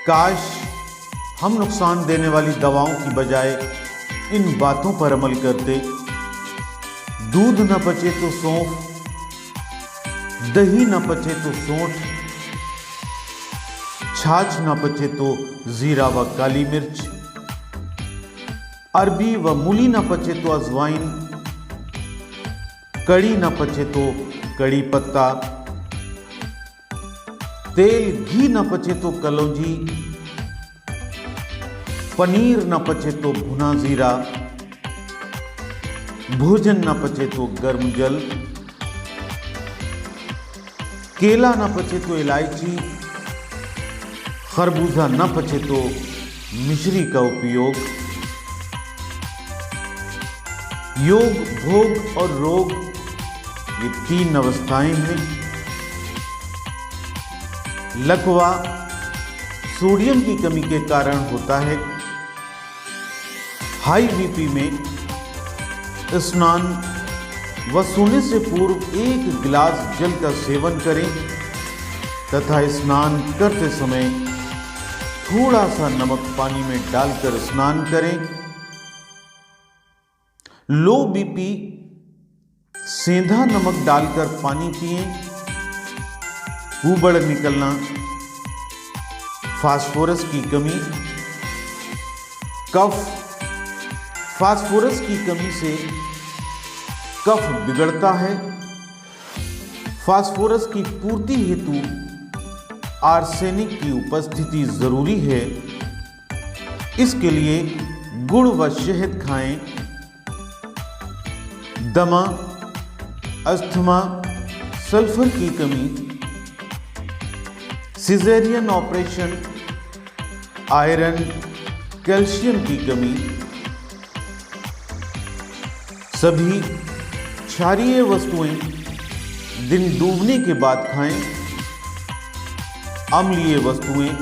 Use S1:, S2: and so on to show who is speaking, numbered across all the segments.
S1: काश हम नुकसान देने वाली दवाओं की बजाय इन बातों पर अमल करते। दूध न पचे तो सौंफ, दही न पचे तो सोंठ, छाछ न पचे तो जीरा व काली मिर्च, अरबी व मूली न पचे तो अजवाइन, कड़ी न पचे तो कड़ी पत्ता, तेल घी न पचे तो कलौंजी, पनीर न पचे तो भुना जीरा, भोजन न पचे तो गर्म जल, केला न पचे तो इलायची, खरबूजा न पचे तो मिश्री का उपयोग। योग, भोग और रोग ये 3 अवस्थाएं हैं। लकवा सोडियम की कमी के कारण होता है। हाई बीपी में स्नान व सोने से पूर्व 1 गिलास जल का सेवन करें तथा स्नान करते समय थोड़ा सा नमक पानी में डालकर स्नान करें। लो बीपी सेंधा नमक डालकर पानी पिएं। ऊबड़ निकलना, फास्फोरस की कमी, कफ, फास्फोरस की कमी से कफ बिगड़ता है। फास्फोरस की पूर्ति हेतु आर्सेनिक की उपस्थिति जरूरी है। इसके लिए गुड़ व शहद खाएं। दमा, अस्थमा, सल्फर की कमी, सिजेरियन ऑपरेशन, आयरन, कैल्शियम की कमी, सभी क्षारीय वस्तुएं दिन डूबने के बाद खाएं। अम्लीय वस्तुएं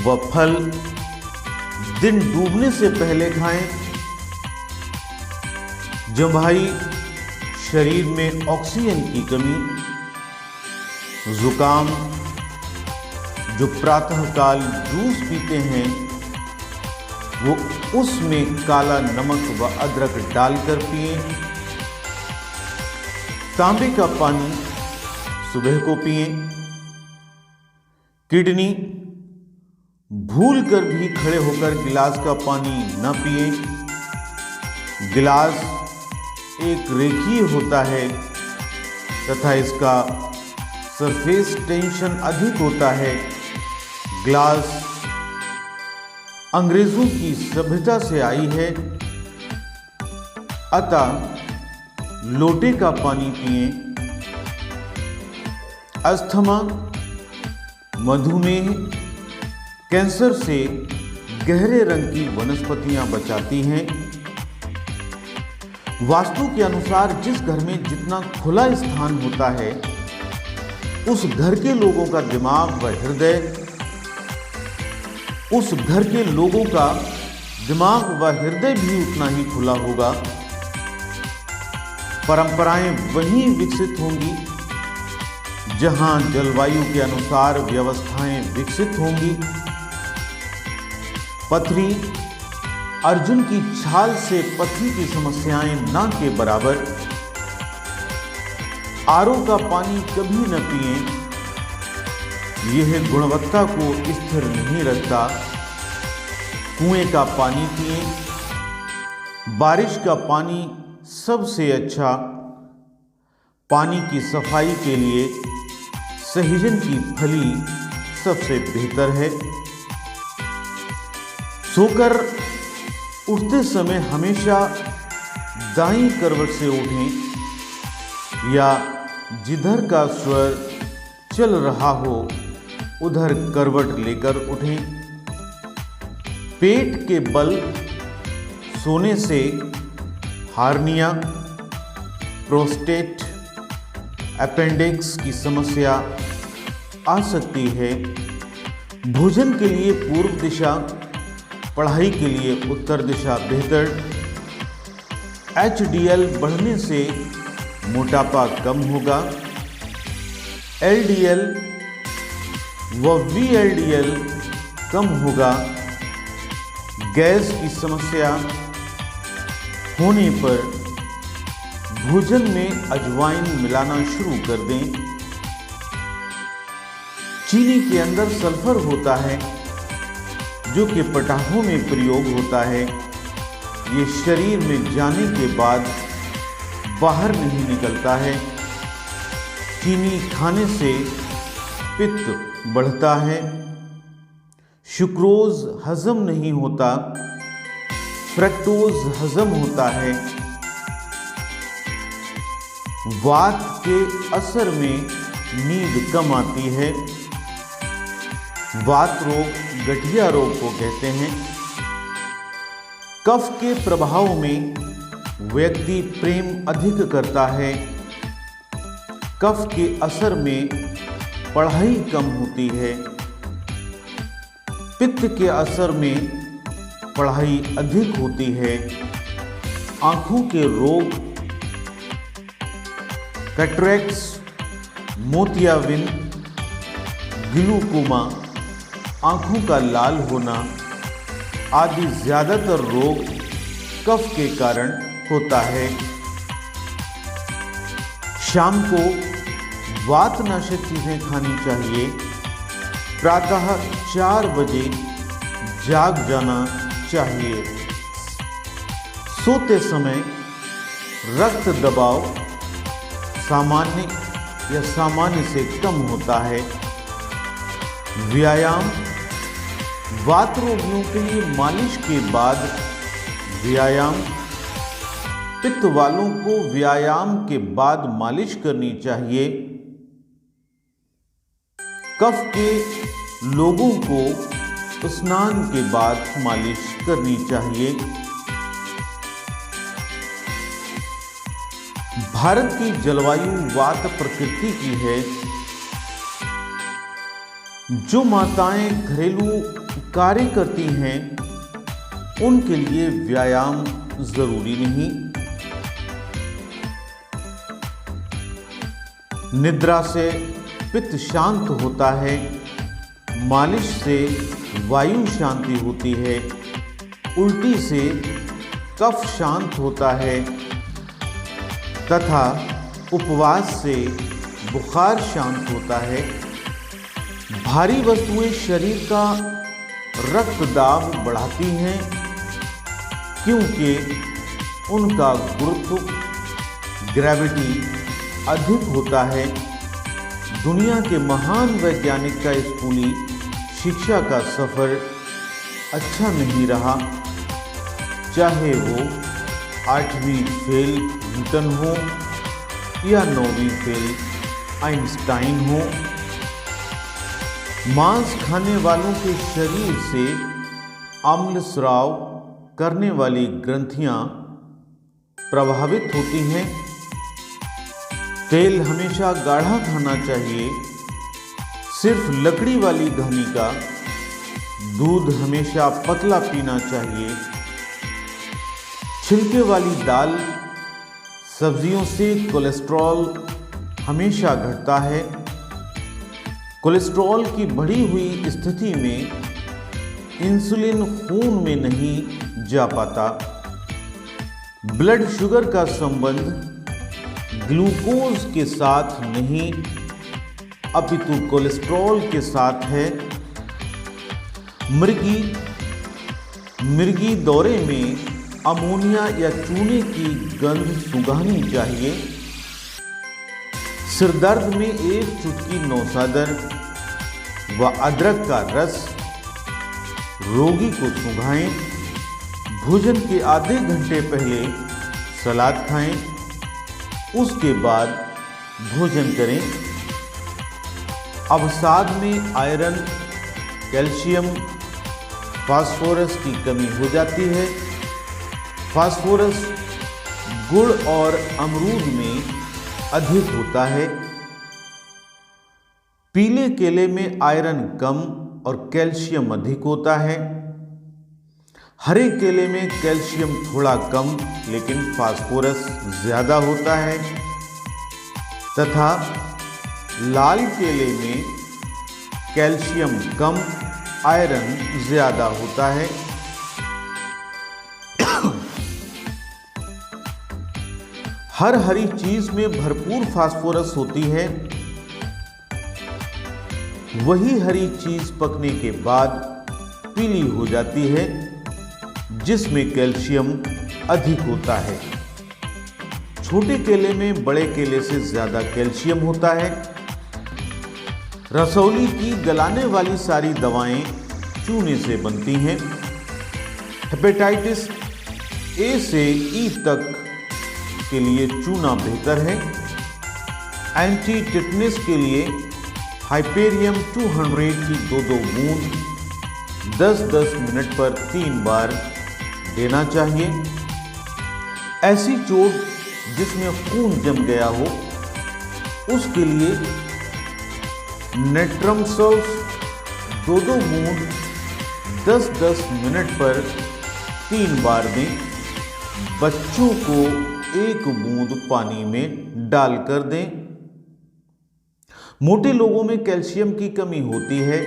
S1: व फल दिन डूबने से पहले खाएं। जम्भाई शरीर में ऑक्सीजन की कमी, जुकाम, जो प्रातःकाल जूस पीते हैं वो उसमें काला नमक व अदरक डालकर पिएं। तांबे का पानी सुबह को पिएं। किडनी, भूलकर भी खड़े होकर गिलास का पानी न पिएं। गिलास एक रेखीय होता है तथा इसका सरफेस टेंशन अधिक होता है। ग्लास अंग्रेजों की सभ्यता से आई है, अतः लोटे का पानी पिएं। अस्थमा, मधुमेह, कैंसर से गहरे रंग की वनस्पतियां बचाती हैं। वास्तु के अनुसार जिस घर में जितना खुला स्थान होता है उस घर के लोगों का दिमाग व हृदय, उस घर के लोगों का दिमाग व हृदय भी उतना ही खुला होगा। परंपराएं वहीं विकसित होंगी जहां जलवायु के अनुसार व्यवस्थाएं विकसित होंगी। पथरी, अर्जुन की छाल से पथरी की समस्याएं ना के बराबर। आरओ का पानी कभी न पिएं, यह गुणवत्ता को स्थिर नहीं रखता। कुएं का पानी पिएं। बारिश का पानी सबसे अच्छा। पानी की सफाई के लिए सहजन की फली सबसे बेहतर है। सोकर उठते समय हमेशा दाईं करवट से उठें या जिधर का स्वर चल रहा हो उधर करवट लेकर उठें। पेट के बल सोने से हार्निया, प्रोस्टेट, अपेंडिक्स की समस्या आ सकती है। भोजन के लिए पूर्व दिशा, पढ़ाई के लिए उत्तर दिशा बेहतर। HDL बढ़ने से मोटापा कम होगा। LDL व VLDL कम होगा। गैस की समस्या होने पर भोजन में अजवाइन मिलाना शुरू कर दें। चीनी के अंदर सल्फर होता है जो कि पटाखों में प्रयोग होता है। ये शरीर में जाने के बाद बाहर नहीं निकलता है। चीनी खाने से पित्त बढ़ता है। सुक्रोज हजम नहीं होता, फ्रक्टोज हजम होता है। वात के असर में नींद कम आती है। वात रोग गठिया रोग को कहते हैं। कफ के प्रभाव में व्यक्ति प्रेम अधिक करता है। कफ के असर में पढ़ाई कम होती है। पित्त के असर में पढ़ाई अधिक होती है। आंखों के रोग, कैटरेक्ट्स, मोतियाबिंद, ग्लूकोमा, आंखों का लाल होना आदि ज्यादातर रोग कफ के कारण होता है। शाम को वातनाशक चीजें खानी चाहिए। प्रातः 4 बजे जाग जाना चाहिए। सोते समय रक्त दबाव सामान्य या सामान्य से कम होता है। व्यायाम, वात रोगियों के लिए मालिश के बाद व्यायाम, पित्त वालों को व्यायाम के बाद मालिश करनी चाहिए। कफ के लोगों को स्नान के बाद मालिश करनी चाहिए। भारत की जलवायु वात प्रकृति की है। जो माताएं घरेलू कार्य करती हैं उनके लिए व्यायाम जरूरी नहीं। निद्रा से पित्त शांत होता है। मालिश से वायु शांति होती है। उल्टी से कफ शांत होता है तथा उपवास से बुखार शांत होता है। भारी वस्तुएं शरीर का रक्त दाब बढ़ाती हैं क्योंकि उनका गुरुत्व, ग्रेविटी अधिक होता है। दुनिया के महान वैज्ञानिक का स्कूली शिक्षा का सफर अच्छा नहीं रहा, चाहे वो 8वीं फेल न्यूटन हो या 9वीं फेल आइंस्टाइन हो। मांस खाने वालों के शरीर से अम्ल स्राव करने वाली ग्रंथियां प्रभावित होती हैं। तेल हमेशा गाढ़ा खाना चाहिए, सिर्फ लकड़ी वाली घानी का। दूध हमेशा पतला पीना चाहिए। छिलके वाली दाल, सब्जियों से कोलेस्ट्रॉल हमेशा घटता है। कोलेस्ट्रॉल की बढ़ी हुई स्थिति में इंसुलिन खून में नहीं जा पाता। ब्लड शुगर का संबंध ग्लूकोज के साथ नहीं अपितु कोलेस्ट्रॉल के साथ है। मृगी दौरे में अमोनिया या चूने की गंध सूंघनी चाहिए। सिरदर्द में 1 चुटकी नौसादर व अदरक का रस रोगी को सूंघाएं। भोजन के आधे घंटे पहले सलाद खाएं, उसके बाद भोजन करें। अवसाद में आयरन, कैल्शियम, फास्फोरस की कमी हो जाती है। फास्फोरस गुड़ और अमरूद में अधिक होता है। पीले केले में आयरन कम और कैल्शियम अधिक होता है। हरे केले में कैल्शियम थोड़ा कम लेकिन फास्फोरस ज्यादा होता है तथा लाल केले में कैल्शियम कम, आयरन ज्यादा होता है। हर हरी चीज में भरपूर फास्फोरस होती है। वही हरी चीज पकने के बाद पीली हो जाती है, जिसमें कैल्शियम अधिक होता है। छोटे केले में बड़े केले से ज्यादा कैल्शियम होता है। रसौली की गलाने वाली सारी दवाएं चूने से बनती हैं। हेपेटाइटिस ए से ई तक के लिए चूना बेहतर है। एंटी टिटनेस के लिए हाइपेरियम 200 की 2-2 बूंद 10-10 मिनट पर 3 बार देना चाहिए। ऐसी चोट जिसमें खून जम गया हो, उसके लिए नेट्रमसोस 2-2 बूंद 10-10 मिनट पर 3 बार दें। बच्चों को 1 बूंद पानी में डालकर दें। मोटे लोगों में कैल्शियम की कमी होती है,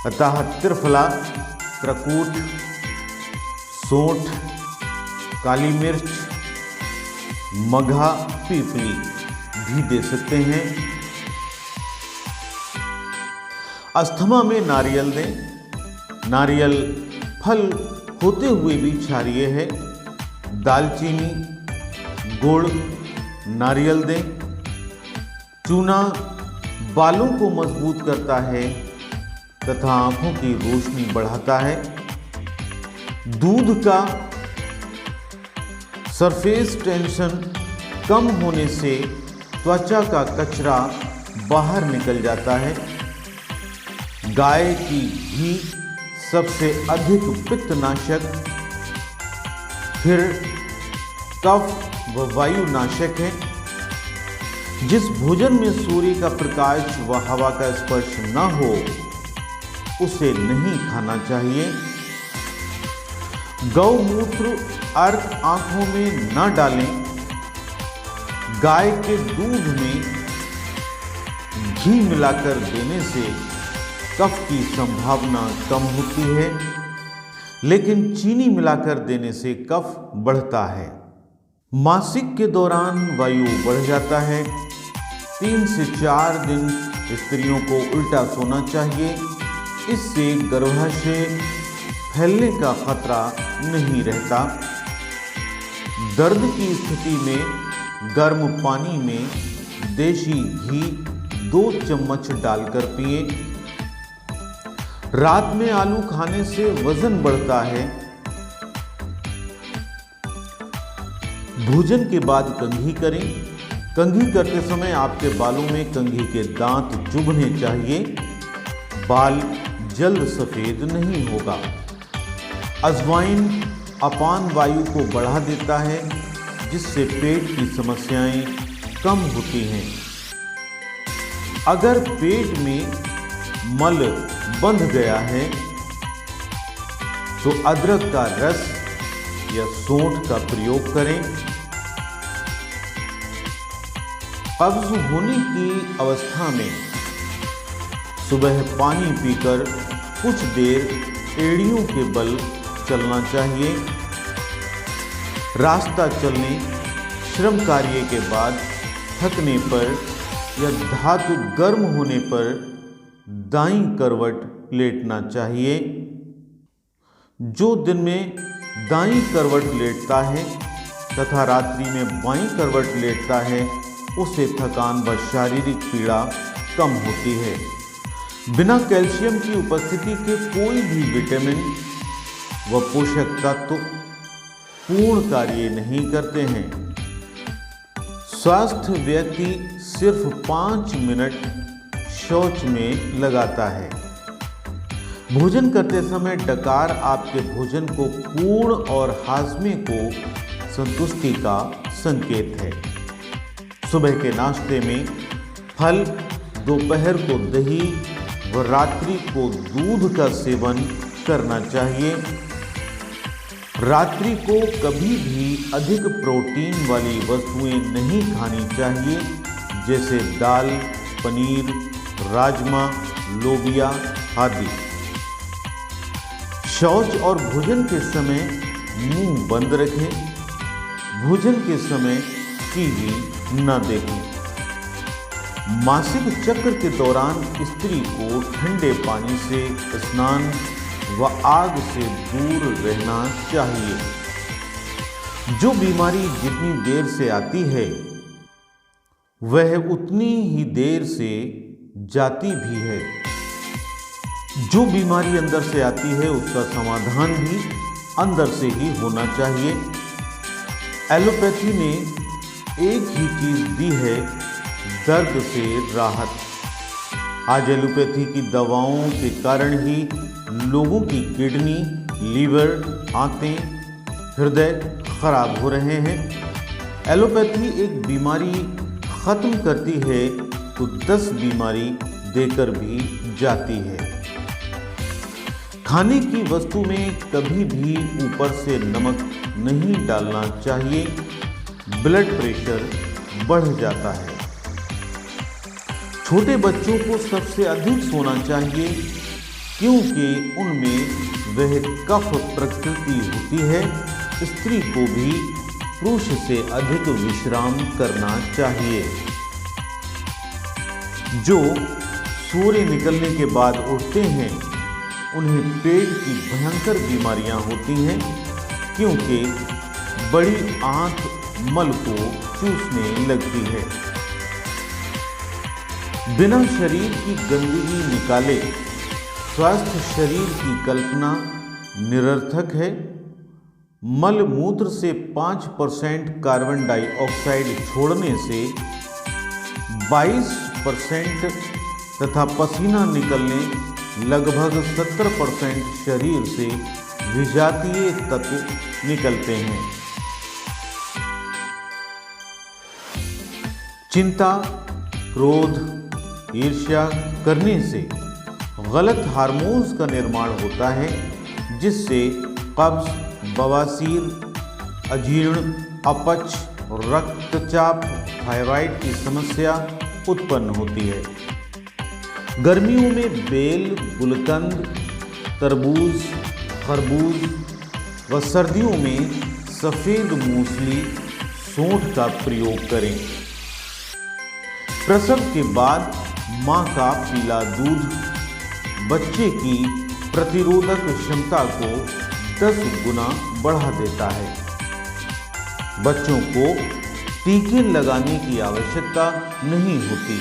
S1: अतः त्रिफला, त्रकूट, सोंठ, काली मिर्च, मघा, पीपली भी दे सकते हैं। अस्थमा में नारियल दें। नारियल फल होते हुए भी क्षारीय है। दालचीनी, गुड़, नारियल दें। चूना बालों को मजबूत करता है तथा आंखों की रोशनी बढ़ाता है। दूध का सरफेस टेंशन कम होने से त्वचा का कचरा बाहर निकल जाता है। गाय की घी सबसे अधिक पित्तनाशक, फिर कफ व वायुनाशक है। जिस भोजन में सूर्य का प्रकाश व हवा का स्पर्श न हो, उसे नहीं खाना चाहिए। गौमूत्र अर्क आंखों में न डालें। गाय के दूध में घी मिलाकर देने से कफ की संभावना कम होती है, लेकिन चीनी मिलाकर देने से कफ बढ़ता है। मासिक के दौरान वायु बढ़ जाता है। 3 से 4 दिन स्त्रियों को उल्टा सोना चाहिए। इससे गर्भाशय फैलने का खतरा नहीं रहता। दर्द की स्थिति में गर्म पानी में देशी घी 2 चम्मच डालकर पिएं। रात में आलू खाने से वजन बढ़ता है। भोजन के बाद कंघी करें। कंघी करते समय आपके बालों में कंघी के दांत चुभने चाहिए। बाल जल्द सफेद नहीं होगा। अजवाइन अपान वायु को बढ़ा देता है, जिससे पेट की समस्याएं कम होती हैं। अगर पेट में मल बंध गया है तो अदरक का रस या सौंठ का प्रयोग करें। कब्ज होने की अवस्था में सुबह पानी पीकर कुछ देर एड़ियों के बल चलना चाहिए। रास्ता चलने, श्रम कार्य के बाद थकने पर या धातु गर्म होने पर दाईं करवट लेटना चाहिए। जो दिन में दाईं करवट लेटता है तथा रात्रि में बाईं करवट लेटता है, उसे थकान व शारीरिक पीड़ा कम होती है। बिना कैल्शियम की उपस्थिति के कोई भी विटामिन व पोषक तत्व पूर्ण कार्य नहीं करते हैं। स्वस्थ व्यक्ति सिर्फ 5 मिनट शौच में लगाता है। भोजन करते समय डकार आपके भोजन को पूर्ण और हाजमे को संतुष्टि का संकेत है। सुबह के नाश्ते में फल, दोपहर को दही व रात्रि को दूध का सेवन करना चाहिए। रात्रि को कभी भी अधिक प्रोटीन वाली वस्तुएं नहीं खानी चाहिए, जैसे दाल, पनीर, राजमा लोबिया आदि। शौच और भोजन के समय मुंह बंद रखें। भोजन के समय टीवी न देखें। मासिक चक्र के दौरान स्त्री को ठंडे पानी से स्नान व आग से दूर रहना चाहिए। जो बीमारी जितनी देर से आती है वह उतनी ही देर से जाती भी है। जो बीमारी अंदर से आती है उसका समाधान भी अंदर से ही होना चाहिए। एलोपैथी ने एक ही चीज दी है, दर्द से राहत। आज एलोपैथी की दवाओं के कारण ही लोगों की किडनी, लीवर, आंतें, हृदय खराब हो रहे हैं। एलोपैथी एक बीमारी खत्म करती है तो 10 बीमारी देकर भी जाती है। खाने की वस्तु में कभी भी ऊपर से नमक नहीं डालना चाहिए, ब्लड प्रेशर बढ़ जाता है। छोटे बच्चों को सबसे अधिक सोना चाहिए क्योंकि उनमें वह कफ प्रकृति होती है। स्त्री को भी पुरुष से अधिक विश्राम करना चाहिए। जो सूर्य निकलने के बाद उठते हैं उन्हें पेट की भयंकर बीमारियां होती हैं क्योंकि बड़ी आंत मल को चूसने लगती है। बिना शरीर की गंदगी निकाले स्वस्थ शरीर की कल्पना निरर्थक है। मल मूत्र से 5% कार्बन डाइऑक्साइड छोड़ने से 22% तथा पसीना निकलने लगभग 70% शरीर से विजातीय तत्व निकलते हैं। चिंता, क्रोध, ईर्ष्या करने से गलत हार्मोन्स का निर्माण होता है जिससे कब्ज, बवासीर, अजीर्ण, अपच, रक्तचाप, थायराइड की समस्या उत्पन्न होती है। गर्मियों में बेल, गुलकंद, तरबूज, खरबूज व सर्दियों में सफेद मूसली, सौंठ का प्रयोग करें। प्रसव के बाद मां का पीला दूध बच्चे की प्रतिरोधक क्षमता को 10 गुना बढ़ा देता है। बच्चों को टीके लगाने की आवश्यकता नहीं होती।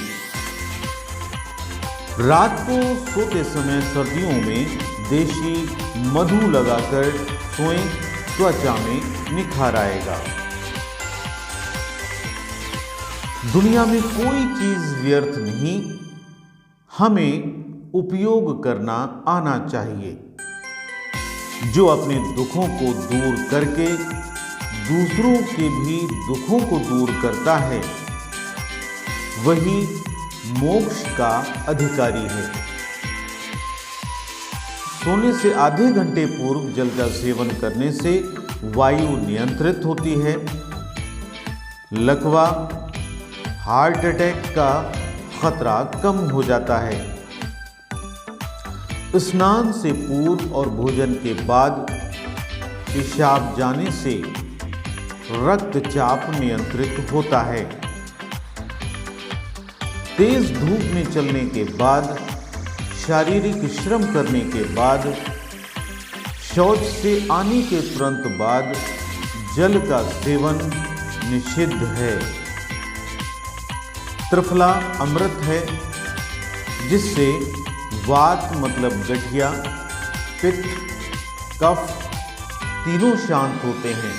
S1: रात को सोते समय सर्दियों में देशी मधु लगाकर सोएं, त्वचा में निखार आएगा। दुनिया में कोई चीज व्यर्थ नहीं, हमें उपयोग करना आना चाहिए। जो अपने दुखों को दूर करके दूसरों के भी दुखों को दूर करता है वही मोक्ष का अधिकारी है। सोने से आधे घंटे पूर्व जल का सेवन करने से वायु नियंत्रित होती है। लकवा, हार्ट अटैक का खतरा कम हो जाता है। स्नान से पूर्व और भोजन के बाद पेशाब जाने से रक्तचाप नियंत्रित होता है। तेज धूप में चलने के बाद, शारीरिक श्रम करने के बाद, शौच से आने के तुरंत बाद जल का सेवन निषिद्ध है। त्रिफला अमृत है जिससे वात मतलब गठिया, पित्त, कफ तीनों शांत होते हैं।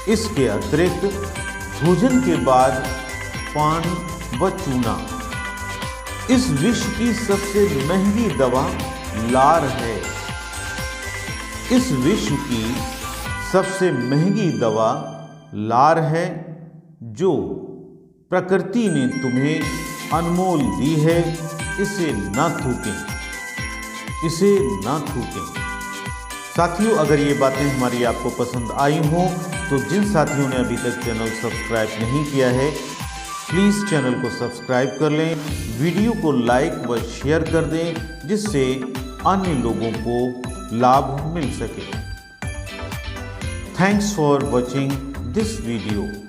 S1: इसके अतिरिक्त भोजन के बाद पान व चूना। इस विश्व की सबसे महंगी दवा लार है। इस विश्व की सबसे महंगी दवा लार है जो प्रकृति ने तुम्हें अनमोल दी है। इसे ना थूकें, इसे ना थूकें। साथियों, अगर ये बातें हमारी आपको पसंद आई हों तो जिन साथियों ने अभी तक चैनल सब्सक्राइब नहीं किया है प्लीज़ चैनल को सब्सक्राइब कर लें, वीडियो को लाइक व शेयर कर दें जिससे अन्य लोगों को लाभ मिल सके। Thanks for watching this video.